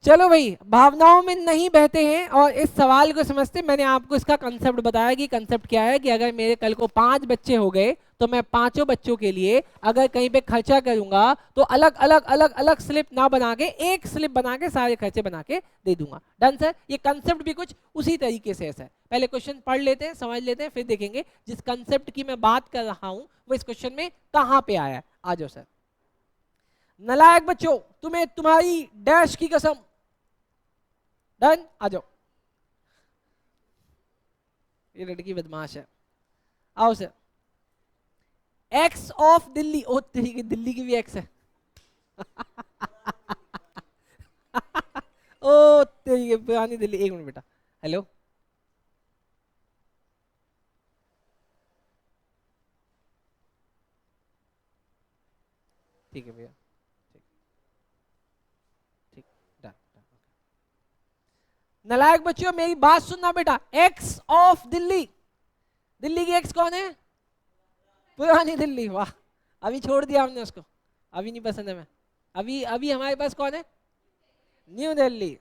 चलो भाई, भावनाओं में नहीं बहते हैं और इस सवाल को समझते। मैंने आपको इसका कंसेप्ट बताया कि कंसेप्ट क्या है, कि अगर मेरे कल को 5 बच्चे हो गए तो मैं पांचों बच्चों के लिए अगर कहीं पे खर्चा करूंगा तो अलग अलग अलग अलग स्लिप ना बना के एक स्लिप बना के सारे खर्चे बना के दे दूंगा। Done sir. ये कंसेप्ट भी कुछ उसी तरीके से है सर। पहले क्वेश्चन पढ़ लेते हैं, समझ लेते हैं, फिर देखेंगे जिस कंसेप्ट की मैं बात कर रहा हूं वो इस क्वेश्चन में कहां पे आया। आ जाओ सर। नलायक बच्चों, तुम्हें तुम्हारी डैश की कसम। डन, आ जाओ। ये लड़की बदमाश है। आओ सर। Ex of Delhi. ओ तेरी की, दिल्ली की भी एक्स है। ओ तेरी की पुरानी दिल्ली। एक मिनट बेटा। हेलो। ठीक है भैया। ठीक। ठीक। डन। नलायक बच्चों मेरी बात सुनना बेटा। X of Delhi. दिल्ली की एक्स कौन है? पुरानी दिल्ली। वाह, अभी छोड़ दिया हमने उसको, अभी नहीं पसंद है। मैं अभी अभी हमारे पास कौन है? New Delhi.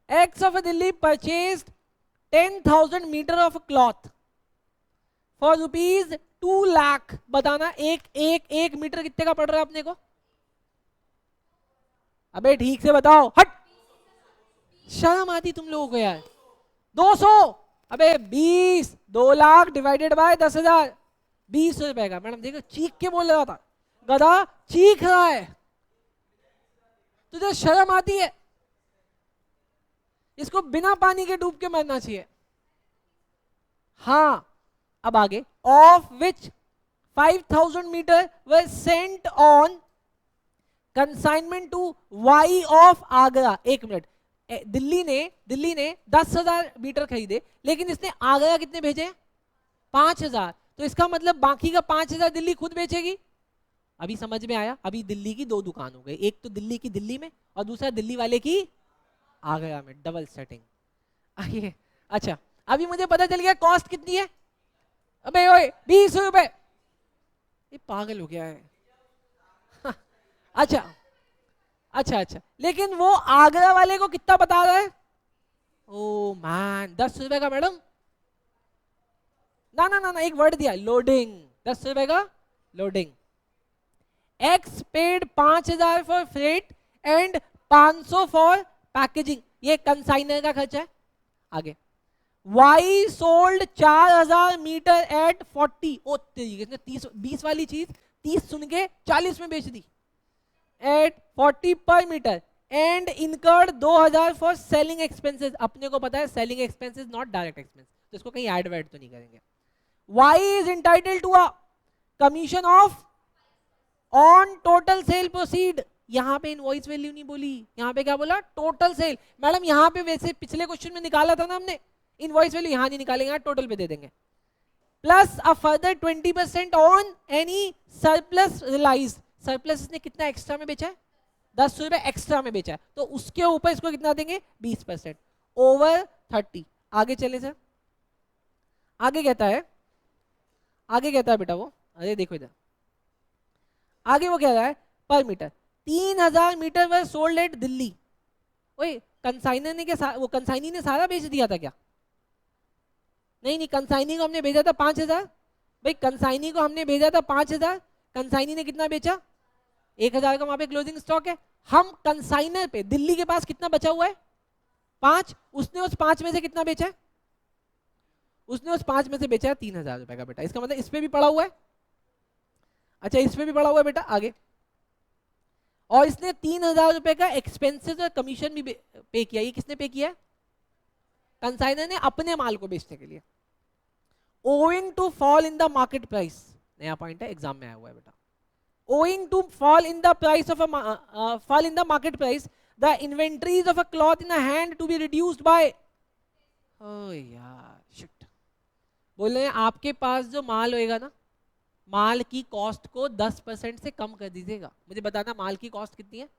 X of Delhi purchased 10,000 metre of cloth for ₹2 lakh. बताना एक एक एक मीटर कितने का पड़ रहा है अपने को? अबे ठीक से बताओ। हट, शर्म आती तुम लोगों को यार। 200। अबे 20, 2 लाख डिवाइडेड बाय 10,000, 20 रुपए का। मैडम देखो, चीख के बोल रहा था, गधा चीख रहा है। तुझे शर्म आती है? इसको बिना पानी के डूब के मरना चाहिए। हाँ, अब आगे। Of which 5,000 metres were sent on consignment to Y of Agra. एक मिनट। दिल्ली ने 10,000 मीटर खरीदे, लेकिन इसने आगरा कितने भेजे? 5,000। तो इसका मतलब बाकी का 5,000 दिल्ली खुद बेचेगी। अभी समझ में आया? अभी दिल्ली की 2 दुकान हो गई, एक तो दिल्ली की दिल्ली में और दूसरा दिल्ली वाले की आगरा में। Double setting. आइए। अच्छा, अभी मुझे पता चल गया कॉस्ट कितनी है। अबे ओए, 20 रुपए। ये पागल हो गया है। अच्छा अच्छा अच्छा, लेकिन वो आगरा वाले को कितना बता रहा है? ओ मैन, 10 रुपए का मैडम। ना ना ना ना, एक वर्ड दिया, लोडिंग। 10 रुपए का loading. X paid 5,000 for freight and 500 for packaging. ये कंसाइनर का खर्चा है। आगे। Y sold 4,000 metres at 40। ओ तरीके से 20 वाली चीज 30 सुन के 40 में बेच दी। एट 40 पर metre and incurred 2,000 for selling expenses. अपने को पता है selling expenses not direct expense, तो इसको कहीं ऐड वैड तो नहीं करेंगे। Y is entitled to a commission of on total sale proceed. यहां पे इनवॉइस वैल्यू नहीं बोली, यहां पे क्या बोला? Total sale. मैडम यहां पे वैसे पिछले क्वेश्चन में निकाला था ना हमने, इनवॉइस वैल्यू यहां नहीं निकालेंगे, यहां टोटल पे दे देंगे। Plus a further 20% on any surplus realise. Surplus इसने कितना एक्स्ट्रा में बेचा है? 10 रुपए एक्स्ट्रा में बेचा है, तो उसके ऊपर इसको कितना देंगे? 20% ओवर 30। आगे चले सर। आगे कहता है, आगे कहता है बेटा वो, अरे देखो इधर, आगे वो कह रहा है पर metre 3,000 metres were sold at Delhi. ओए, कंसाइनर ने क्या वो कंसाइनी ने सारा बेच दिया था क्या? नहीं नहीं, कंसाइनी को हमने भेजा था 5,000। भाई कंसाइनी को हमने भेजा था 5,000, कंसाइनी ने कितना बेचा? 1,000 का वहां पे क्लोजिंग स्टॉक है। हम कंसाइनर पे, दिल्ली के पास कितना बचा हुआ है? 5। उसने उस 5 में से कितना बेचा है? उसने उस 5 में से बेचा है 3,000 रुपए का बेटा। इसका मतलब इस पे भी पड़ा हुआ है। अच्छा, इस पे भी पड़ा हुआ है बेटा। आगे। और इसने 3,000 रुपए का एक्सपेंसेस और कमीशन भी पे किया। ये किसने पे किया? कंसाइनर ने अपने माल को बेचने के लिए। Owing to fall in the market price, नया पॉइंट है, एग्जाम में आया हुआ है बेटा। owing to fall in the price of fall in the market price, the inventories of a cloth in a hand to be reduced by। oh यार shit. बोल रहे हैं आपके पास जो माल होएगा ना, माल की कॉस्ट को 10% से कम कर दीजिएगा। मुझे बताना माल की कॉस्ट कितनी है?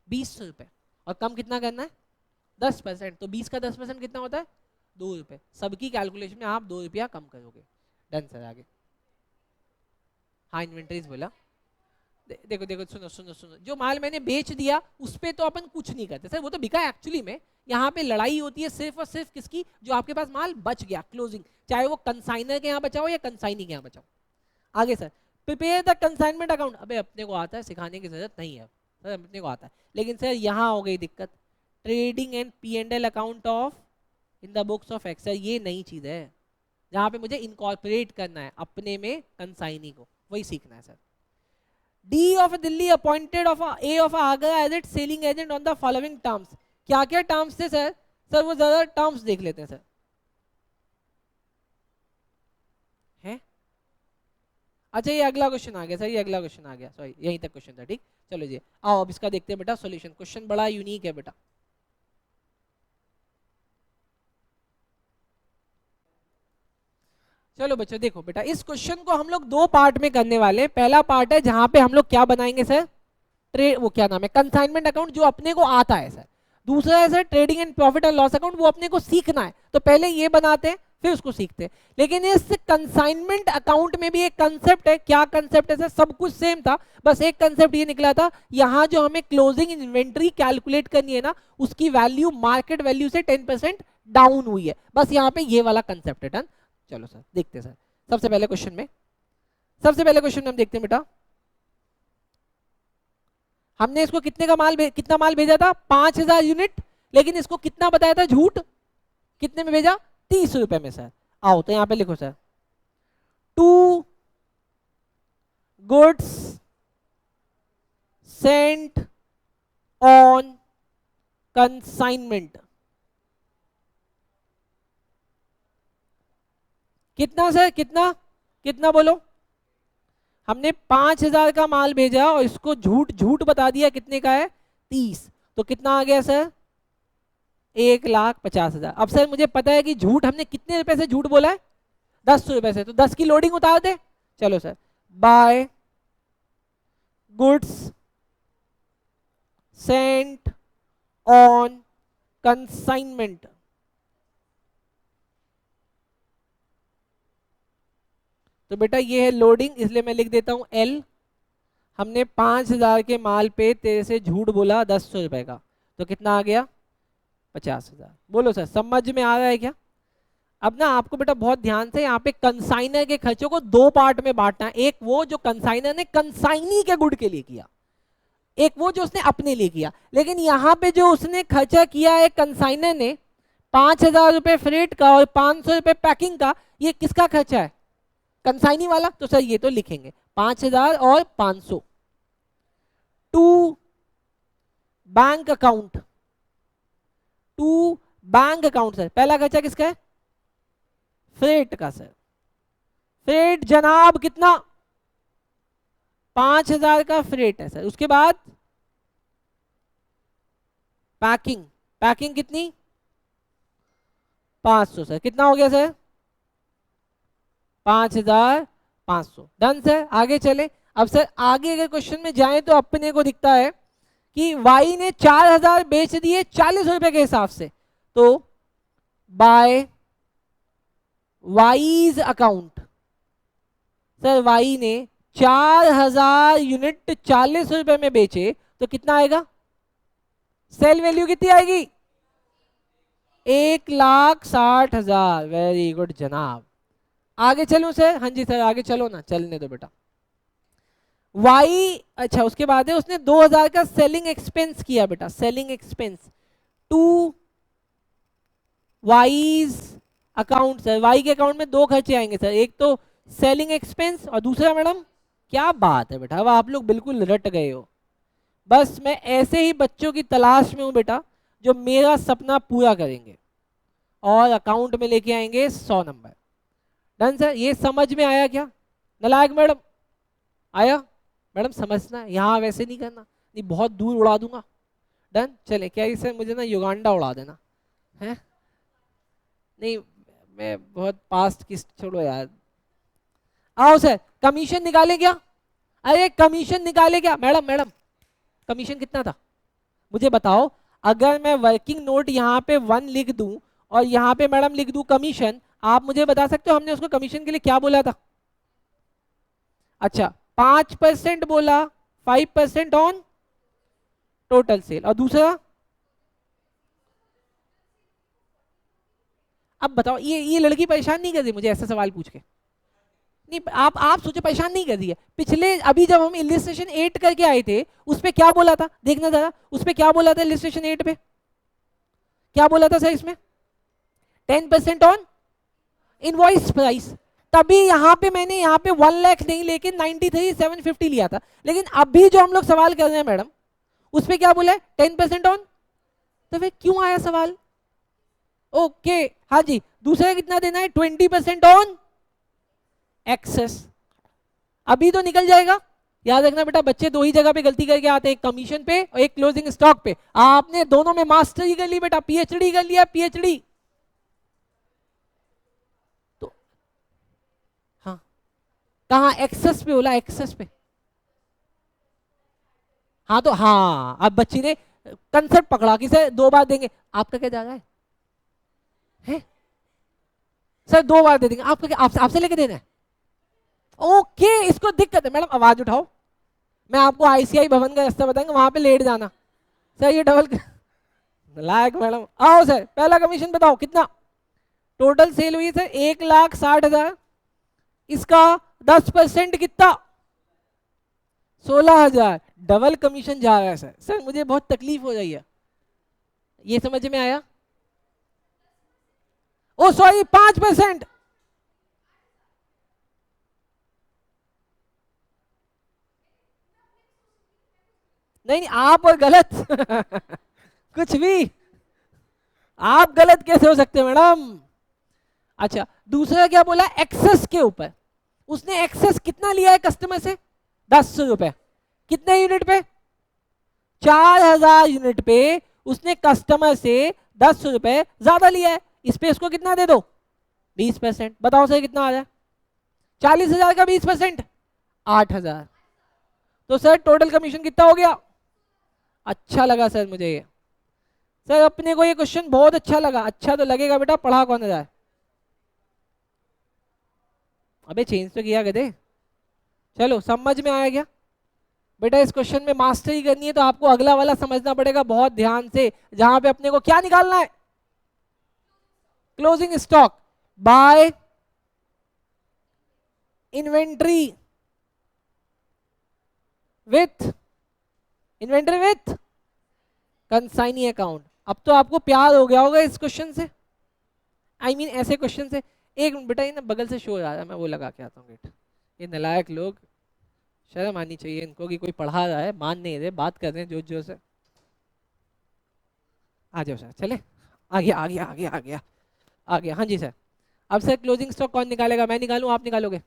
20 रुपए। और कम कितना करना है? 10%। तो 20 का 10% कितना होता है? 2 रुपए। सबकी कैलकुलेशन में आप 2 रुपया कम करोगे। Done sir. आगे। हाँ, इन्वेंटरीज बोला। देखो देखो, सुनो सुनो सुनो, जो माल मैंने बेच दिया उस पे तो अपन कुछ नहीं करते सर, वो तो बिका एक्चुअली में। यहाँ पे लड़ाई होती है सिर्फ और सिर्फ किसकी, जो आपके पास माल बच गया, क्लोजिंग, चाहे वो कंसाइनर के यहाँ बचाओ या कंसाइनी के यहाँ बचाओ। आगे sir, prepare the consignment account, अबे अपने को आता है, सिखाने की जरूरत नहीं है सर, अपने को आता है। लेकिन सर यहाँ हो गई दिक्कत, trading and P&L account of in the books of Excel, ये नई चीज है जहाँ पे मुझे इनकॉर्पोरेट करना है अपने में कंसाइनी को, वही सीखना है sir. D of Delhi appointed of A of Agra as its selling agent on the following terms, क्या क्या टर्म्स थे सर? सर वो जरा टर्म्स देख लेते हैं सर। है अच्छा, ये अगला क्वेश्चन आ गया सर, ये अगला क्वेश्चन आ गया, सॉरी यहीं तक क्वेश्चन था, ठीक। चलो जी आओ अब इसका देखते हैं बेटा सॉल्यूशन। क्वेश्चन बड़ा यूनिक है बेटा। चलो बच्चों देखो बेटा, इस क्वेश्चन को हम लोग दो पार्ट में करने वाले हैं। पहला पार्ट है जहां पे हम लोग क्या बनाएंगे सर, वो क्या नाम है, कंसाइनमेंट अकाउंट, जो अपने को आता है सर। दूसरा है sir trading and profit and loss account, वो अपने को सीखना है, तो पहले ये बनाते हैं फिर उसको सीखते हैं। लेकिन इस कंसाइनमेंट अकाउंट में भी एक कंसेप्ट है, क्या कंसेप्ट है सर? सब कुछ सेम था, बस एक कंसेप्ट ये निकला था, यहाँ जो हमें क्लोजिंग इन्वेंट्री कैलकुलेट करनी है ना, उसकी वैल्यू मार्केट वैल्यू से 10% डाउन हुई है, बस यहाँ पे ये वाला कंसेप्ट है। डन, चलो सर देखते हैं सर। सबसे पहले क्वेश्चन में हम देखते हैं बेटा, हमने इसको कितने का कितना माल भेजा था, 5000 यूनिट, लेकिन इसको कितना बताया था झूठ, कितने में भेजा, 30 रुपए में सर। आओ तो यहां पे लिखो sir, 2 goods sent on consignment, कितना सर, कितना कितना बोलो, हमने 5000 का माल भेजा और इसको झूठ बता दिया कितने का है, 30, तो कितना आ गया सर, 1,50,000। अब सर मुझे पता है कि झूठ हमने कितने रुपए से झूठ बोला है, 10 रुपए से, तो 10 की लोडिंग उतार दे। चलो sir, by goods sent on consignment, तो बेटा ये है लोडिंग, इसलिए मैं लिख देता हूं L। हमने 5000 के माल पे तेरे से झूठ बोला 10 रुपए का, तो कितना आ गया, 50,000। बोलो सर समझ में आ रहा है क्या? अब ना आपको बेटा बहुत ध्यान से यहाँ पे कंसाइनर के खर्चों को दो पार्ट में बांटना है। एक वो जो कंसाइनर ने कंसाइनी के गुड के लिए किया, एक वो जो उसने अपने लिए किया। लेकिन यहाँ पे जो उसने खर्चा किया है कंसाइनर ने, 5000 रुपए फ्रेट का और 500 रुपए पैकिंग का, ये किसका खर्चा है, कंसाइनी वाला। तो सर ये तो लिखेंगे 5000 और 500। To bank account, to bank account sir, पहला खर्चा किसका है, फ्रेट का सर। फ्रेट जनाब कितना, 5000 का फ्रेट है सर। उसके बाद पैकिंग, पैकिंग कितनी, 500 सर। कितना हो गया सर, 5500। डन सर, आगे चले। अब सर आगे अगर क्वेश्चन में जाएं तो अपने को दिखता है कि वाई ने 4000 बेच दिए 40 रुपए के हिसाब से, तो by Y's account, sir Y ने 4000 यूनिट 40 रुपए में बेचे, तो कितना आएगा, सेल वैल्यू कितनी आएगी, 1,60,000। वेरी गुड जनाब। आगे चलूं सर, हाँ जी सर आगे चलो ना, चलने दो बेटा। वाई, अच्छा उसके बाद है उसने 2000 का सेलिंग एक्सपेंस किया बेटा, selling expense. To Y's account sir, Y के अकाउंट में दो खर्चे आएंगे सर, एक तो सेलिंग एक्सपेंस और दूसरा मैडम, क्या बात है बेटा, अब आप लोग बिल्कुल रट गए हो। बस मैं ऐसे ही बच्चों की तलाश में हूं बेटा जो मेरा सपना पूरा करेंगे और अकाउंट में लेके आएंगे 100 नंबर। डन सर, ये समझ में आया क्या नलायक मैडम, आया मैडम समझना, यहाँ वैसे नहीं करना, नहीं बहुत दूर उड़ा दूंगा। डन, चले क्या इसे मुझे ना युगांडा उड़ा देना है, नहीं मैं बहुत पास्ट की, छोड़ो यार। आओ सर, कमीशन निकाले क्या, अरे कमीशन निकाले क्या मैडम, मैडम कमीशन कितना था मुझे बताओ। अगर मैं वर्किंग नोट यहाँ पे 1 लिख दूं और यहाँ पे मैडम लिख दूं कमीशन, आप मुझे बता सकते हो हमने उसको कमीशन के लिए क्या बोला था? अच्छा 5% बोला 5% ऑन टोटल सेल। और दूसरा, अब बताओ, ये लड़की परेशान नहीं कर रही मुझे ऐसा सवाल पूछ के? नहीं, आप सोचो परेशान नहीं कर रही है। पिछले अभी जब हम इलिस्ट्रेशन 8 करके आए थे, उस पे क्या बोला था, देखना जरा, उस पे क्या बोला था इलिस्ट्रेशन 8 पे, क्या बोला था सर इसमें? 10% ऑन इनवॉइस प्राइस। तभी यहाँ पे मैंने यहाँ पे 1 लाख नहीं लेकिन 93,750 लिया था। लेकिन अभी जो हम लोग सवाल कर रहे हैं मैडम, उस पे क्या बोला है? 10% ऑन। तो फिर क्यों आया सवाल? ओके, हाँ जी। दूसरा कितना देना है? 20% ऑन एक्सेस। अभी तो निकल जाएगा। याद रखना बेटा, बच्चे दो ही जगह पे गलती करके आते हैं, एक कमीशन पे और एक क्लोजिंग स्टॉक पे। आपने दोनों में मास्टरी कर ली बेटा, पीएचडी कर लिया, पीएचडी। तो हाँ, कहाँ एक्सेस पे बोला? एक्सेस पे। हाँ तो हाँ, अब बच्ची ने कंसेप्ट पकड़ा कि सर 2 बार देंगे। आपका क्या जा रहा है? सर 2 बार दे देंगे। आपका क्या, आपसे लेके देना है? ओके, इसको दिक्कत है मैडम, आवाज उठाओ। मैं आपको आईसीआई भवन का रास्ता बताएंगे, वहां पे लेट जाना। सर ये डबल लायक मैडम। आओ सर, पहला कमीशन बताओ कितना? टोटल सेल हुई सर 1,60,000। इसका 10% कितना? 16,000। डबल कमीशन जा रहा है सर। सर मुझे बहुत तकलीफ हो रही है, ये समझ में आया? ओ सॉरी, 5%। नहीं आप और गलत कुछ भी, आप गलत कैसे हो सकते मैडम? अच्छा, दूसरा क्या बोला? एक्सेस के ऊपर। उसने एक्सेस कितना लिया है कस्टमर से? 10 रुपए। कितने यूनिट पे? 4,000 यूनिट पे उसने कस्टमर से 10 रुपए ज्यादा लिया है। इस पे इसको कितना दे दो? 20%। बताओ सर कितना आ जाए? 40,000 का 20%, 8,000। तो सर टोटल कमीशन कितना हो गया? अच्छा लगा सर मुझे ये। सर अपने को ये क्वेश्चन बहुत अच्छा लगा। अच्छा तो लगेगा बेटा, पढ़ा कौन रहा है? अबे चेंज तो किया गए। चलो समझ में आया क्या बेटा? इस क्वेश्चन में मास्टरी करनी है तो आपको अगला वाला समझना पड़ेगा बहुत ध्यान से, जहां पे अपने को क्या निकालना है? Closing stock by inventory with consignee account. अब तो आपको प्यार हो गया होगा इस क्वेश्चन से, आई मीन ऐसे क्वेश्चन से। एक मिनट बेटा, ये ना बगल से शोर आ रहा है, मैं वो लगा के आता हूँ गेट। ये नालायक लोग, शर्म आनी चाहिए इनको कि कोई पढ़ा रहा है, मान नहीं रहे, बात कर रहे हैं जोर जोर से। आ जाओ सर, चले। आ गया आ गया आ गया आ गया आ गया। हाँ जी सर। अब सर क्लोजिंग स्टॉक कौन निकालेगा? मैं निकालूं, आप निकालोगे?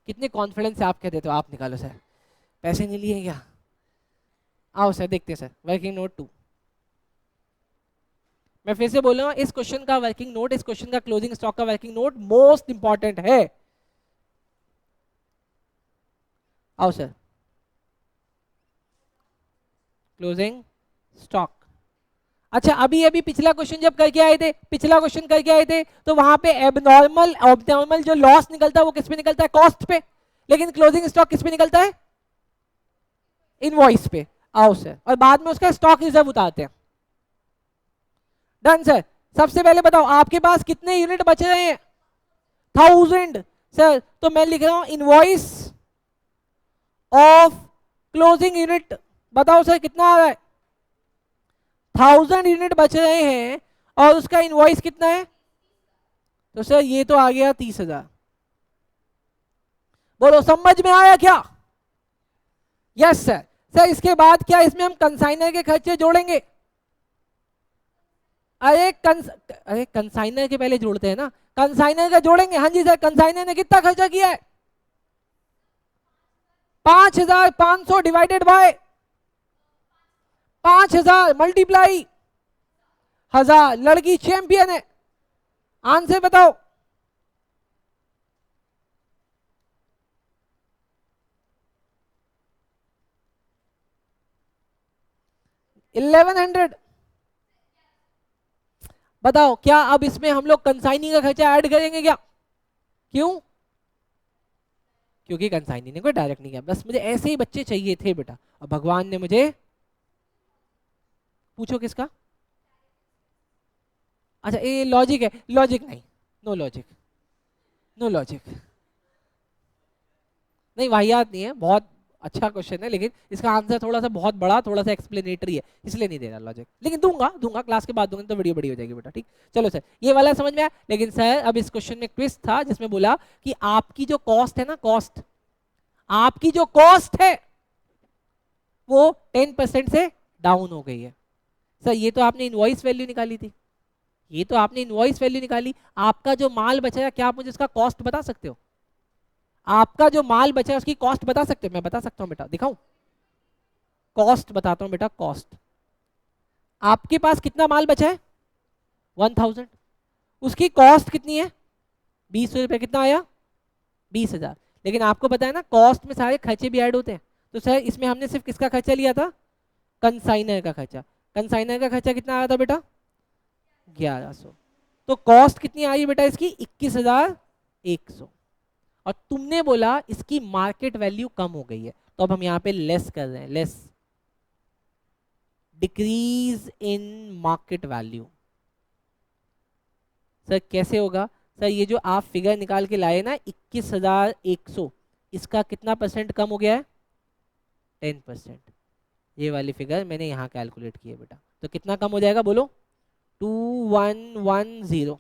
कितने कॉन्फिडेंस से आप कहते हो आप निकालो सर? पैसे नहीं लिए क्या? आओ सर देखते हैं सर। Working note 2। मैं फिर से बोल रहा हूँ, इस क्वेश्चन का वर्किंग नोट, इस क्वेश्चन का क्लोजिंग स्टॉक का वर्किंग नोट मोस्ट इंपॉर्टेंट है। आओ सर, क्लोजिंग स्टॉक। अच्छा, अभी अभी पिछला क्वेश्चन जब करके आए थे, पिछला क्वेश्चन करके आए थे, तो वहां पे एबनॉर्मल जो लॉस निकलता है वो किस पे निकलता है? कॉस्ट पे। लेकिन क्लोजिंग स्टॉक किस पे निकलता है? इनवॉइस पे। आओ सर, और बाद में उसका स्टॉक रिजर्व उतारते हैं। Done sir. सबसे पहले बताओ आपके पास कितने यूनिट बचे रहे हैं? 1000 सर। तो मैं लिख रहा हूं इनवॉइस ऑफ क्लोजिंग यूनिट। बताओ सर कितना आ रहा है? 1000 यूनिट बच रहे हैं और उसका इनवॉइस कितना है? तो सर ये तो आ गया 30,000। बोलो समझ में आया क्या? Yes sir. सर इसके बाद क्या इसमें हम कंसाइनर के खर्चे जोड़ेंगे? अरे कंसाइनर के पहले जोड़ते हैं ना, कंसाइनर का जोड़ेंगे। हाँ जी सर। कंसाइनर ने कितना खर्चा किया है? 5,500 डिवाइडेड बाय 5,000 मल्टीप्लाई 1000। लड़की चैंपियन है। आंसर बताओ। 1100। बताओ क्या अब इसमें हम लोग कंसाइनी का खर्चा ऐड करेंगे क्या? क्यों? क्योंकि कंसाइनी ने कोई डायरेक्ट नहीं किया। बस मुझे ऐसे ही बच्चे चाहिए थे बेटा, और भगवान ने मुझे, पूछो किसका, अच्छा ये लॉजिक है, लॉजिक नहीं, नो लॉजिक, नो लॉजिक, नहीं वाहियात नहीं है, बहुत अच्छा क्वेश्चन है, लेकिन इसका आंसर थोड़ा सा बहुत बड़ा, थोड़ा सा एक्सप्लेनेटरी है, इसलिए नहीं दे रहा लॉजिक, लेकिन दूंगा दूंगा क्लास के बाद दूंगा तो वीडियो बड़ी हो जाएगी बेटा, ठीक। चलो सर ये वाला समझ में आया, लेकिन सर अब इस क्वेश्चन में ट्विस्ट था जिसमें बोला कि आपकी जो कॉस्ट है ना, कॉस्ट, आपकी जो कॉस्ट है वो 10% से डाउन हो गई है। सर ये तो आपने इनवॉइस वैल्यू निकाली थी, ये तो आपने इनवॉइस वैल्यू निकाली, आपका जो माल बचा है क्या आप मुझे उसका कॉस्ट बता सकते हो? आपका जो माल बचा है उसकी कॉस्ट बता सकते हो? मैं बता सकता हूं बेटा, दिखाऊं? कॉस्ट बताता हूं बेटा, कॉस्ट। आपके पास कितना माल बचा है? 1000, उसकी कॉस्ट कितनी है? 20 रुपए, कितना आया? 20,000। लेकिन आपको पता है ना कॉस्ट में सारे खर्चे भी ऐड होते हैं, तो सर इसमें हमने सिर्फ किसका खर्चा लिया था? कंसाइनर का खर्चा। कंसाइनर का खर्चा कितना आया था बेटा? 1100। तो कॉस्ट कितनी आई बेटा इसकी? 21,100। और तुमने बोला इसकी मार्केट वैल्यू कम हो गई है, तो अब हम यहाँ पे लेस कर रहे हैं, less, decrease in market value. Sir कैसे होगा? सर ये जो आप फिगर निकाल के लाए ना 21,100, इसका कितना परसेंट कम हो गया है? 10%। ये वाली फिगर मैंने यहाँ कैलकुलेट की है बेटा, तो कितना कम हो जाएगा बोलो? 2110,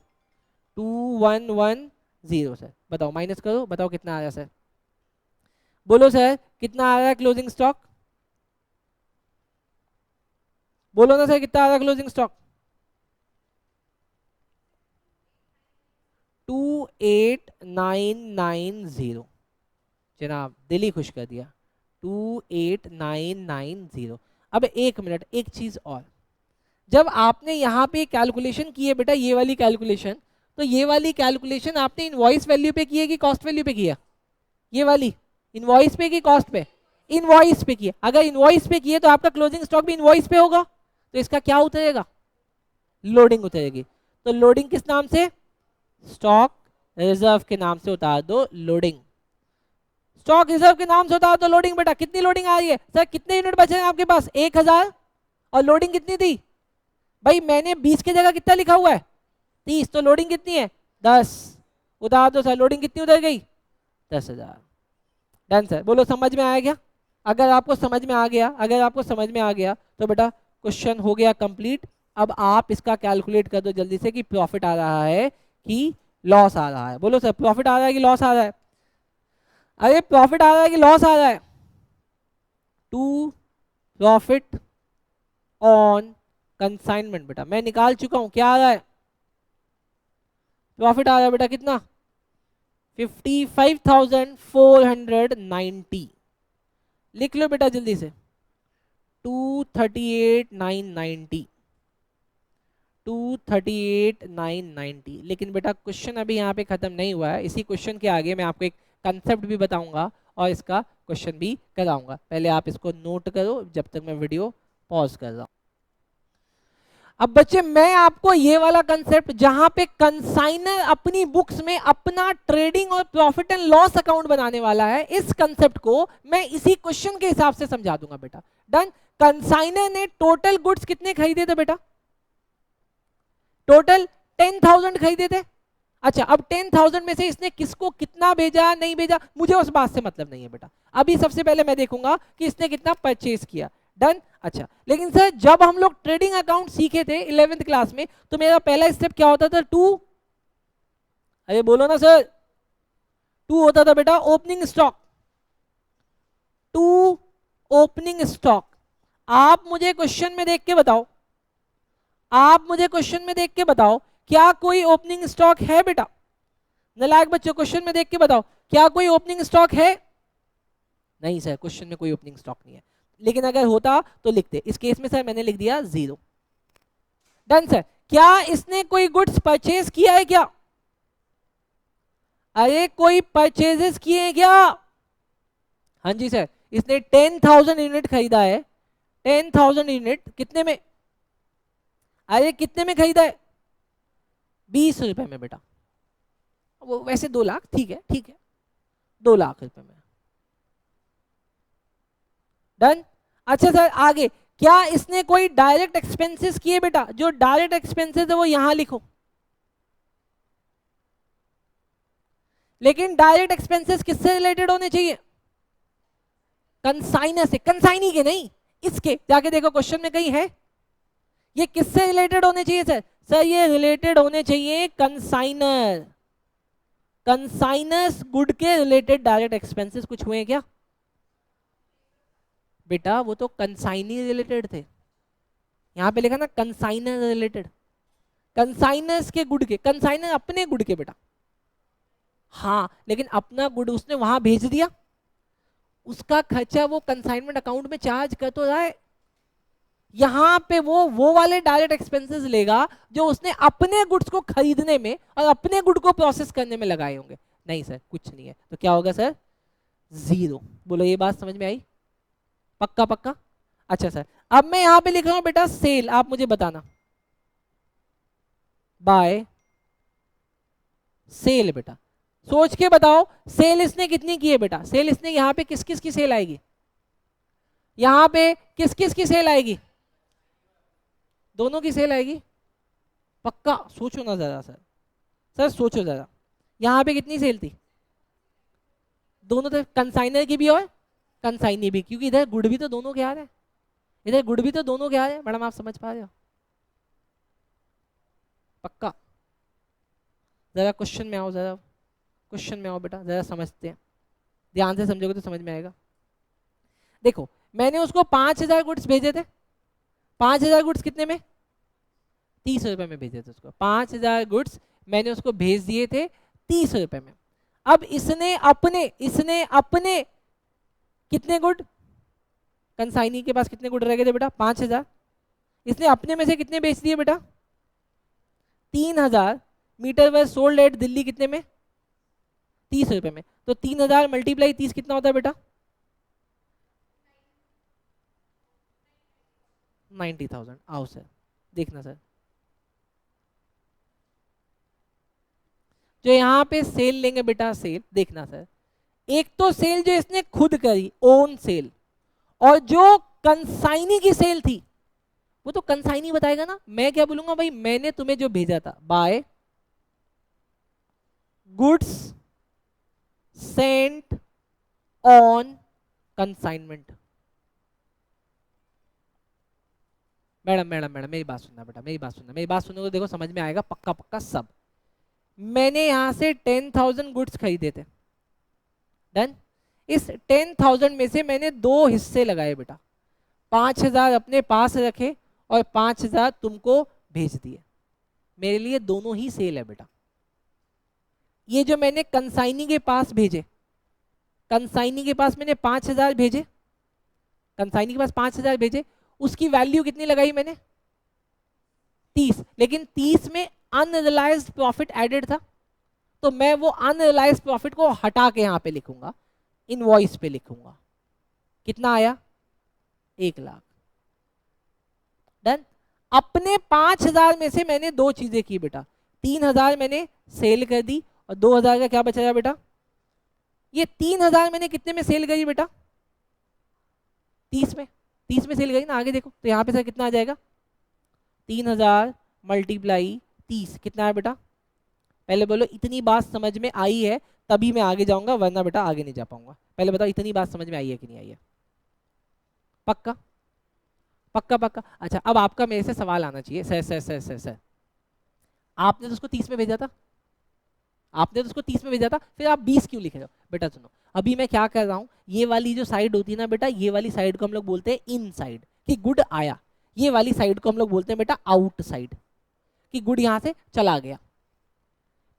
2110। सर बताओ, माइनस करो, बताओ कितना आ रहा है सर? बोलो सर कितना आ रहा है क्लोजिंग स्टॉक? बोलो ना सर कितना आ रहा है क्लोजिंग स्टॉक? 28,990। जनाब दिल ही खुश कर दिया, 28,990। अब एक मिनट, एक चीज और, जब आपने यहाँ पे कैलकुलेशन की है बेटा, ये वाली कैलकुलेशन, तो ये वाली कैलकुलेशन आपने इनवॉइस वैल्यू पे की है कि कॉस्ट वैल्यू पे किया? ये वाली इनवॉइस पे की कॉस्ट पे? इनवॉइस पे की है। अगर इनवॉइस पे की है तो आपका क्लोजिंग स्टॉक भी इनवॉइस पे होगा, तो इसका क्या उतरेगा? लोडिंग उतरेगी। तो लोडिंग किस नाम से? स्टॉक रिजर्व के नाम से उतार दो लोडिंग। स्टॉक रिजर्व के नाम से उतार दो लोडिंग। बेटा कितनी लोडिंग आ रही है? सर कितने यूनिट बचे हैं आपके पास? 1000, और लोडिंग कितनी थी भाई? मैंने 20 की जगह कितना लिखा हुआ है? 30, तो लोडिंग कितनी है? 10। उतार दो सर, लोडिंग कितनी उतर गई? 10,000। Done sir. बोलो समझ में आया क्या? अगर आपको समझ में आ गया, अगर आपको समझ में आ गया तो बेटा क्वेश्चन हो गया कंप्लीट। अब आप इसका कैलकुलेट कर दो जल्दी से कि प्रॉफिट आ रहा है कि लॉस आ रहा है। बोलो सर प्रॉफिट आ रहा है कि लॉस आ रहा है? अरे प्रॉफिट आ रहा है कि लॉस आ रहा है? टू प्रॉफिट ऑन कंसाइनमेंट बेटा मैं निकाल चुका हूं, क्या आ रहा है? प्रॉफिट आ रहा है बेटा कितना? 55,490। लिख लो बेटा जल्दी से, 238,990, 238,990। लेकिन बेटा क्वेश्चन अभी यहाँ पे खत्म नहीं हुआ है, इसी क्वेश्चन के आगे मैं आपको एक कंसेप्ट भी बताऊंगा और इसका क्वेश्चन भी कराऊंगा। पहले आप इसको नोट करो जब तक मैं वीडियो पॉज कर रहा हूं। अब बच्चे मैं आपको ये वाला कंसेप्ट जहां पे कंसाइनर अपनी बुक्स में अपना ट्रेडिंग और प्रॉफिट एंड लॉस अकाउंट बनाने वाला है, इस कंसेप्ट को मैं इसी क्वेश्चन के हिसाब से समझा दूंगा बेटा। डन। कंसाइनर ने टोटल गुड्स कितने खरीदे थे बेटा? टोटल 10,000 खरीदे थे। अच्छा अब 10,000 में से इसने किसको कितना भेजा, नहीं भेजा, मुझे उस बात से मतलब नहीं है बेटा। अभी सबसे पहले मैं देखूंगा कि इसने कितना परचेज किया। डन। अच्छा लेकिन सर जब हम लोग ट्रेडिंग अकाउंट सीखे थे 11th क्लास में, तो मेरा पहला स्टेप क्या होता था? टू, अरे बोलो ना सर, टू होता था बेटा opening stock. To opening stock. आप मुझे क्वेश्चन में देख के बताओ, आप मुझे क्वेश्चन में देख के बताओ क्या कोई ओपनिंग स्टॉक है बेटा? नालायक बच्चों क्वेश्चन में देख के बताओ क्या कोई ओपनिंग स्टॉक है? नहीं सर क्वेश्चन में कोई ओपनिंग स्टॉक नहीं है, लेकिन अगर होता तो लिखते। इस केस में सर मैंने लिख दिया 0। Done sir. क्या इसने कोई गुड्स परचेज किया है क्या? अरे कोई परचेजेस किए हैं क्या? हाँ जी सर, इसने 10,000 यूनिट खरीदा है। 10,000 यूनिट कितने में? अरे कितने में खरीदा है? 20 रुपए में बेटा। वो वैसे 2 लाख, ठीक है ठीक है, 2 लाख रुपए में। डन। अच्छा सर आगे, क्या इसने कोई डायरेक्ट एक्सपेंसेस किए बेटा? जो डायरेक्ट एक्सपेंसेस है वो यहां लिखो, लेकिन डायरेक्ट एक्सपेंसेस किससे रिलेटेड होने चाहिए? कंसाइनर से, कंसाइनी के नहीं, इसके। जाके देखो क्वेश्चन में कहीं है, ये किससे रिलेटेड होने चाहिए सर? सर ये रिलेटेड होने चाहिए कंसाइनर, कंसाइनर्स गुड के रिलेटेड डायरेक्ट एक्सपेंसेस कुछ हुए क्या बेटा? वो तो कंसाइनी रिलेटेड थे, यहां पे लिखा ना कंसाइनर रिलेटेड, कंसाइनर्स के गुड के, कंसाइनर अपने गुड के बेटा। हाँ लेकिन अपना गुड उसने वहां भेज दिया, उसका खर्चा वो कंसाइनमेंट अकाउंट में चार्ज कर तो रहा है, यहां पे वो वाले डायरेक्ट एक्सपेंसेस लेगा जो उसने अपने गुड्स को खरीदने में और अपने गुड को प्रोसेस करने में लगाए होंगे। नहीं सर कुछ नहीं है, तो क्या होगा सर? जीरो। बोलो ये बात समझ में आई? पक्का पक्का? अच्छा सर अब मैं यहां पे लिख रहा हूं बेटा सेल, आप मुझे बताना बाय सेल। बेटा सोच के बताओ सेल इसने कितनी की है बेटा? सेल इसने यहां पे किस किस की सेल आएगी? यहां पे किस किस की सेल आएगी? दोनों की सेल आएगी। पक्का? सोचो ना जरा सर, सर सोचो जरा, यहां पे कितनी सेल थी? दोनों तरफ, कंसाइनर की भी और कंसाइनी भी, क्योंकि इधर गुड भी तो दोनों के आ रहे हैं, इधर गुड भी तो दोनों के आ रहे हैं। मैडम आप समझ पा रहे हो? पक्का? जरा क्वेश्चन में आओ, जरा क्वेश्चन में आओ बेटा, जरा समझते हैं, ध्यान से समझोगे तो समझ में आएगा। देखो मैंने उसको 5,000 गुड्स भेजे थे, 5,000 गुड्स कितने में? 30 रुपए में भेजे थे उसको, 5,000 गुड्स मैंने उसको भेज दिए थे 30 रुपए में। अब इसने अपने कितने गुड, कंसाइनी के पास कितने गुड रह गए थे बेटा? 5,000। इसने अपने में से कितने बेच दिए बेटा? 3,000 metres were sold at Delhi, कितने में? 30 रुपए में। तो 3,000 मल्टीप्लाई 30 कितना होता है बेटा? 90,000। आओ सर देखना सर, जो यहाँ पे सेल लेंगे बेटा, सेल देखना सर, एक तो सेल जो इसने खुद करी ओन सेल, और जो कंसाइनी की सेल थी वो तो कंसाइनी बताएगा ना। मैं क्या बोलूंगा भाई, मैंने तुम्हें जो भेजा था by goods sent on consignment. Madam madam madam मेरी बात सुनना बेटा, मेरी बात सुनना, मेरी बात सुनोगे देखो समझ में आएगा पक्का पक्का सब। मैंने यहां से 10,000 गुड्स खरीदे थे, डन। इस 10,000 में से मैंने दो हिस्से लगाए बेटा, 5,000 अपने पास रखे और 5,000 तुमको भेज दिए। मेरे लिए दोनों ही सेल है बेटा। ये जो मैंने कंसाइनी के पास भेजे, कंसाइनी के पास मैंने 5,000 भेजे, कंसाइनी के पास 5,000 भेजे, उसकी वैल्यू कितनी लगाई मैंने? 30। लेकिन 30 में अनरियलाइज्ड प्रॉफिट एडेड था, तो मैं वो अनरियलाइज्ड प्रॉफिट को हटा के यहां पे लिखूंगा, इनवॉइस पे लिखूंगा। कितना आया? 1,00,000। डन। अपने 5,000 में से मैंने दो चीजें की बेटा, 3,000 मैंने सेल कर दी और 2,000 का क्या बचा बेटा? ये 3,000 मैंने कितने में सेल करी बेटा? 30 में, 30 में सेल करी ना। आगे देखो तो यहाँ पे सर कितना आ जाएगा? 3,000 मल्टीप्लाई 30 कितना है बेटा? पहले बोलो इतनी बात समझ में आई है तभी मैं आगे जाऊंगा, वरना बेटा आगे नहीं जा पाऊंगा। पहले बताओ इतनी बात समझ में आई है कि नहीं आई है? पक्का पक्का पक्का? अच्छा अब आपका मेरे से सवाल आना चाहिए, sir sir sir sir sir आपने तो उसको 30 में भेजा था, आपने तो उसको 30 में भेजा था, फिर आप 20 क्यों लिख रहे हो? बेटा सुनो, अभी मैं क्या कर रहा हूं, ये वाली जो साइड होती है ना बेटा, ये वाली साइड को हम लोग बोलते हैं इन साइड, कि गुड आया। ये वाली साइड को हम लोग बोलते हैं बेटा आउट साइड, कि गुड यहां से चला गया।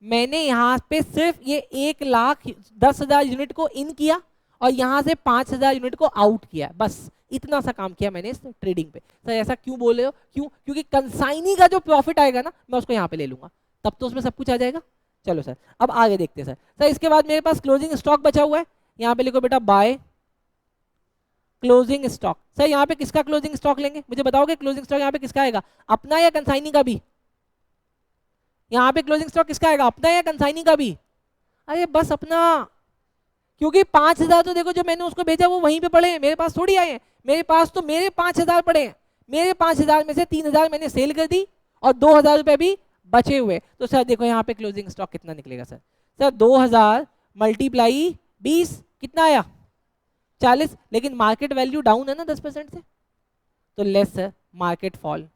मैंने यहां पे सिर्फ ये 1,10,000 यूनिट को इन किया और यहां से 5,000 यूनिट को आउट किया, बस इतना सा काम किया मैंने इस ट्रेडिंग पे। सर ऐसा क्यों बोल रहे हो? क्यों? क्योंकि कंसाइनी का जो प्रॉफिट आएगा ना मैं उसको यहाँ पे ले लूंगा, तब तो उसमें सब कुछ आ जाएगा। चलो सर अब आगे देखते हैं सर। सर इसके बाद मेरे पास क्लोजिंग स्टॉक बचा हुआ है, यहाँ पे लिखो बेटा बाय क्लोजिंग स्टॉक। सर यहाँ पे किसका क्लोजिंग स्टॉक लेंगे मुझे बताओगे? क्लोजिंग स्टॉक यहाँ पे किसका आएगा, अपना या कंसाइनी का भी? यहाँ पे क्लोजिंग स्टॉक किसका आएगा, अपना या कंसाइनी का भी? अरे बस अपना, क्योंकि 5,000 तो देखो जो मैंने उसको भेजा वो वहीं पे पड़े हैं, मेरे पास थोड़ी आए हैं। मेरे पास तो मेरे 5,000 पड़े हैं, मेरे 5,000 में से 3,000 मैंने सेल कर दी और 2,000 रुपए भी बचे हुए। तो सर देखो यहाँ पे क्लोजिंग स्टॉक कितना निकलेगा सर? सर 2,000 मल्टीप्लाई 20 कितना आया? 40। लेकिन मार्केट वैल्यू डाउन है ना 10% से, तो less sir market fall.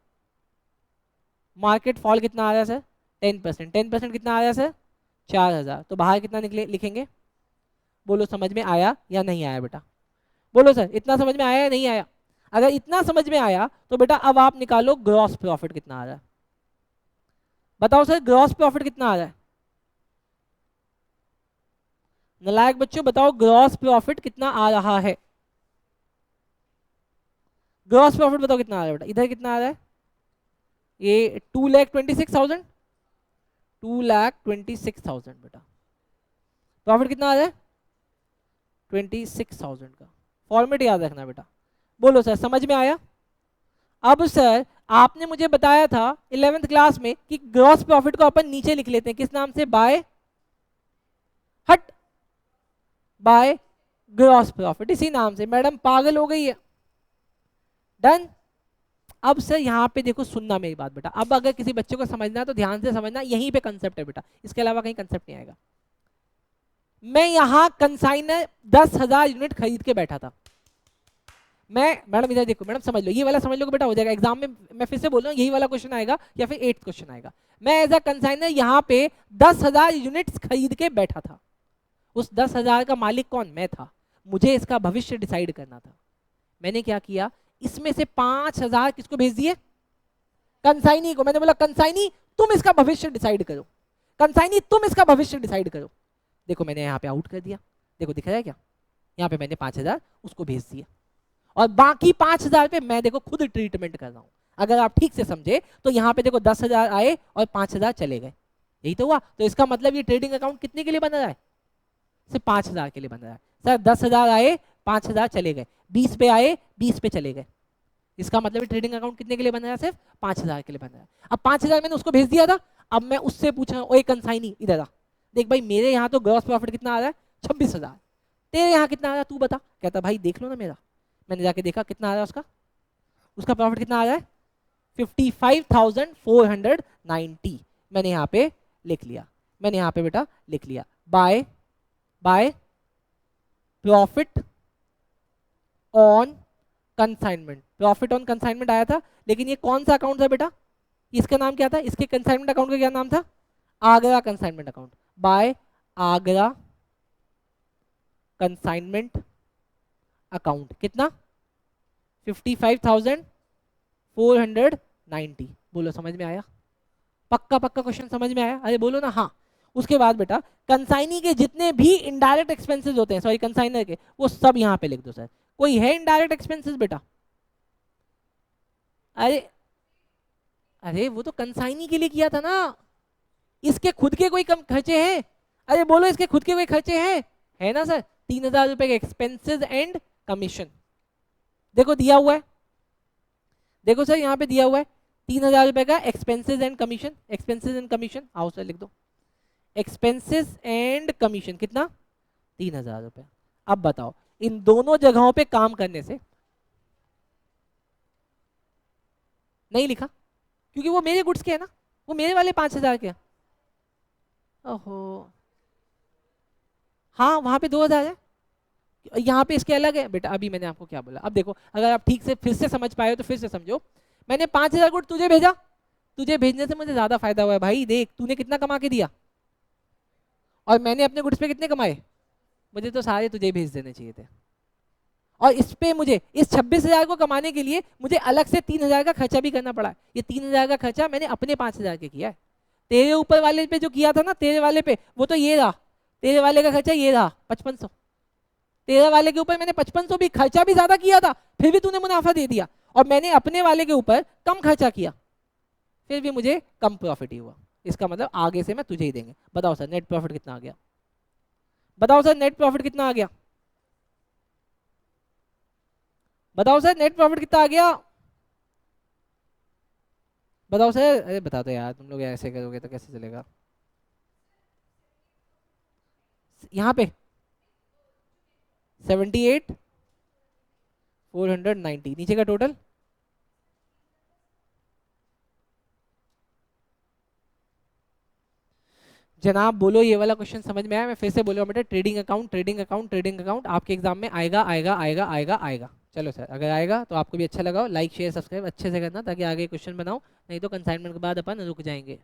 Market fall कितना आ रहा है सर? 10%। 10% कितना आ रहा है सर? 4,000। तो बाहर कितना निकले लिखेंगे? बोलो समझ में आया या नहीं आया बेटा? बोलो सर इतना समझ में आया या नहीं आया? अगर इतना समझ में आया तो बेटा अब आप निकालो ग्रॉस प्रॉफिट कितना आ रहा है। बताओ सर ग्रॉस प्रॉफिट कितना आ रहा है? नालायक बच्चों बताओ ग्रॉस प्रॉफिट कितना आ रहा है? ग्रॉस प्रॉफिट बताओ कितना आ रहा है बेटा? इधर कितना आ रहा है? ये 2,26,000। 2,26,000 बेटा। प्रॉफिट कितना आ रहा है? 26,000 का। फॉर्मेट याद रखना बेटा। बोलो सर समझ में आया? अब सर आपने मुझे बताया था 11th क्लास में कि ग्रॉस प्रॉफिट को अपन नीचे लिख लेते हैं किस नाम से? बाय हट बाय ग्रॉस प्रॉफिट, इसी नाम से। मैडम पागल हो गई है? डन। अब सर यहाँ पे देखो सुनना मेरी बात बेटा, अब अगर किसी बच्चे को समझना है तो ध्यान से समझना, यहीं पे कंसेप्ट है बेटा, इसके अलावा कहीं कंसेप्ट नहीं आएगा। मैं यहाँ कंसाइनर 10,000 यूनिट खरीद के बैठा था। मैं मैडम इधर देखो, मैडम समझ लो, ये वाला समझ लो बेटा, हो जाएगा एग्जाम में। मैं फिर से बोल रहा हूँ यही वाला क्वेश्चन आएगा या फिर 8th क्वेश्चन आएगा। मैं एज अ कंसाइनर यहाँ पे 10,000 यूनिट्स खरीद के बैठा था। उस 10,000 का मालिक कौन? मैं था। मुझे इसका भविष्य डिसाइड करना था। मैंने क्या किया, इसमें से 5,000 किसको भेज दिए? कंसाइनी को। मैंने बोला कंसाइनी तुम इसका भविष्य डिसाइड करो, कंसाइनी तुम इसका भविष्य डिसाइड करो। देखो मैंने यहाँ पे आउट कर दिया, देखो दिख रहा है क्या? यहाँ पे मैंने 5,000 उसको भेज दिया और बाकी 5,000 पे मैं देखो खुद ट्रीटमेंट कर रहा हूँ। अगर आप ठीक से समझे तो यहाँ पे देखो 10,000 आए और 5,000 चले गए, यही तो हुआ। तो इसका मतलब ये ट्रेडिंग अकाउंट कितने के लिए बन रहा है? सिर्फ 5,000 के लिए बन रहा है। सर 10,000 आए 5,000 चले गए, 20 पे आए 20 पे चले गए, इसका मतलब ट्रेडिंग अकाउंट कितने के लिए बन रहा है? सिर्फ 5,000 के लिए बन रहा है। अब 5,000 मैंने उसको भेज दिया था, अब मैं उससे पूछा ओए कंसाइनी इधर आ, देख भाई मेरे यहाँ तो ग्रॉस प्रॉफिट कितना आ रहा है? 26,000। तेरे यहाँ कितना आ रहा है तू बता। कहता भाई देख लो ना मेरा। मैंने जाके देखा कितना आ रहा है उसका, उसका प्रॉफिट कितना आ रहा है? 55,490। मैंने यहाँ पे लिख लिया, मैंने यहाँ पे बेटा लिख लिया by profit on consignment. Profit on consignment आया था, लेकिन ये कौन सा अकाउंट था बेटा? इसका नाम क्या था? इसके कंसाइनमेंट अकाउंट का क्या नाम था? Agra consignment account. By Agra consignment account. कितना? 55,490। बोलो समझ में आया? पक्का पक्का क्वेश्चन समझ में आया? अरे बोलो ना हाँ। उसके बाद बेटा कंसाइनी के जितने भी इनडायरेक्ट एक्सपेंसेस होते हैं, सॉरी कंसाइनर के, वो सब यहाँ पे लिख दो सर। कोई है इनडायरेक्ट एक्सपेंसेस बेटा? अरे अरे वो तो कंसाइनी के लिए किया था ना, इसके खुद के कोई कम खर्चे हैं? अरे बोलो इसके खुद के कोई खर्चे हैं? है ना सर? 3,000 रुपए के एक्सपेंसेस एंड कमीशन देखो दिया हुआ है, देखो सर यहाँ पे दिया हुआ है 3,000 रुपए का expenses and commission. Expenses and commission आओ सर लिख दो, एक्सपेंसेस एंड कमीशन कितना? 3,000 रुपए। अब बताओ इन दोनों जगहों पे काम करने से, नहीं लिखा क्योंकि वो मेरे गुड्स के है ना, वो मेरे वाले 5,000 के हैं। ओहो हाँ वहां पे 2,000 है, यहाँ पे इसके अलग है बेटा। अभी मैंने आपको क्या बोला, अब देखो अगर आप ठीक से फिर से समझ पाए हो तो फिर से समझो। मैंने 5,000 गुड तुझे भेजा, तुझे भेजने से मुझे ज्यादा फायदा हुआ है भाई। देख तूने कितना कमा के दिया और मैंने अपने गुड्स पे कितने कमाए, मुझे तो सारे तुझे भेज देने चाहिए थे। और इस पे मुझे इस 26,000 को कमाने के लिए मुझे अलग से 3,000 का खर्चा भी करना पड़ा। ये 3,000 का खर्चा मैंने अपने 5,000 के किया है। तेरे ऊपर वाले पे जो किया था ना, तेरे वाले पे वो तो ये रहा, तेरे वाले का खर्चा ये रहा 5,500। तेरे वाले के ऊपर मैंने 5,500 भी खर्चा भी ज्यादा किया था, फिर भी तूने मुनाफा दे दिया। और मैंने अपने वाले के ऊपर कम खर्चा किया, फिर भी मुझे कम प्रॉफिट ही हुआ। इसका मतलब आगे से मैं तुझे ही देंगे। बताओ सर नेट प्रॉफिट कितना आ गया? बताओ सर नेट प्रॉफिट कितना आ गया? बताओ सर नेट प्रॉफिट कितना आ गया? बताओ सर। अरे बता दो यार, तुम लोग ऐसे करोगे तो कैसे चलेगा? यहाँ पे 78 490, नीचे का टोटल जनाब बोलो ये वाला क्वेश्चन समझ में आया? मैं फिर से बोल रहा हूँ बेटा, trading account trading account trading account आपके एग्जाम में आएगा आएगा आएगा आएगा आएगा। चलो सर, अगर आएगा तो आपको भी अच्छा लगा, लाइक शेयर सब्सक्राइब अच्छे से करना ताकि आगे क्वेश्चन बनाओ, नहीं तो कंसाइनमेंट के बाद अपन रुक जाएंगे।